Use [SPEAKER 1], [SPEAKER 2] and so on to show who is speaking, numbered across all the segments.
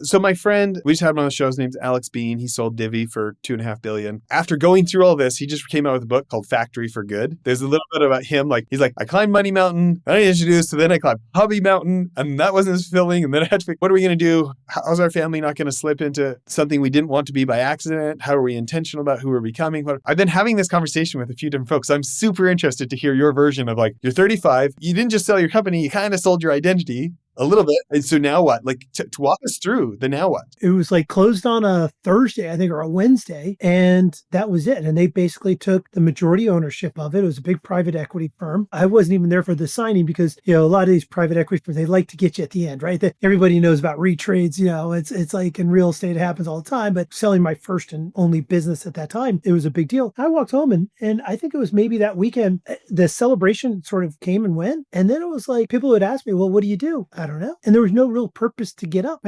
[SPEAKER 1] So my friend, we just had him on the show. His name's Alex Bean. He sold Divvy for $2.5 billion. After going through all this, he just came out with a book called Factory for Good. There's a little bit about him. Like, he's like, I climbed Money Mountain. I didn't introduce, so then I climbed Hobby Mountain, and that wasn't as fulfilling. And then I had to think, what are we going to do? How's our family not going to slip into something we didn't want to be by accident? How are we intentional about who we're becoming? I've been having this conversation with a few different folks. I'm super interested to hear your version of like, you're 35. You didn't just sell your company. You kind of sold your identity. A little bit. And so now what? Like to walk us through the now what?
[SPEAKER 2] It was like closed on a Thursday, I think, or a Wednesday. And that was it. And they basically took the majority ownership of it. It was a big private equity firm. I wasn't even there for the signing because, a lot of these private equity firms, they like to get you at the end, right? Everybody knows about retrades. It's like in real estate, it happens all the time. But selling my first and only business at that time, it was a big deal. I walked home and I think it was maybe that weekend, the celebration sort of came and went. And then it was like people would ask me, well, what do you do? I don't know. And there was no real purpose to get up.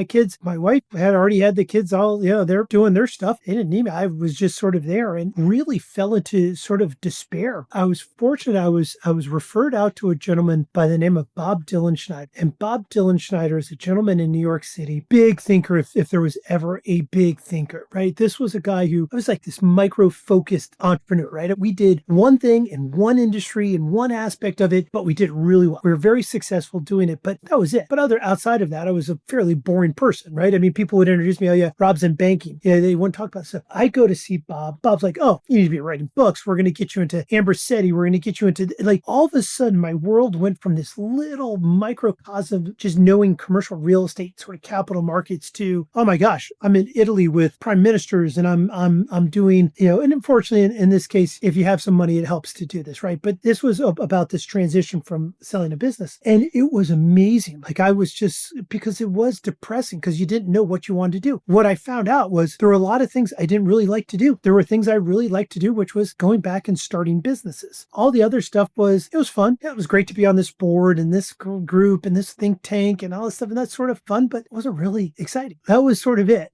[SPEAKER 2] My wife had already had the kids all, they're doing their stuff. They didn't need me. I was just sort of there and really fell into sort of despair. I was fortunate. I was referred out to a gentleman by the name of Bob Dylan Schneider. And Bob Dylan Schneider is a gentleman in New York City, big thinker if there was ever a big thinker, right? This was a guy who was like this micro-focused entrepreneur, right? We did one thing in one industry, in one aspect of it, but we did really well. We were very successful doing it, but that was it. But outside of that, I was a fairly boring person, right? I mean, people would introduce me, oh yeah, Rob's in banking. Yeah, they wouldn't talk about stuff. I go to see Bob. Bob's like, oh, you need to be writing books. We're going to get you into Ambersetti. We're going to get you into, like, all of a sudden, my world went from this little microcosm, just knowing commercial real estate, sort of capital markets, to, oh my gosh, I'm in Italy with prime ministers and I'm doing, and unfortunately in this case, if you have some money, it helps to do this, right? But this was about this transition from selling a business. And it was amazing. Like, I was just, because it was depressing because you didn't know what you wanted to do. What I found out was there were a lot of things I didn't really like to do. There were things I really liked to do, which was going back and starting businesses. All the other stuff it was fun. Yeah, it was great to be on this board and this group and this think tank and all this stuff. And that's sort of fun, but it wasn't really exciting. That was sort of it.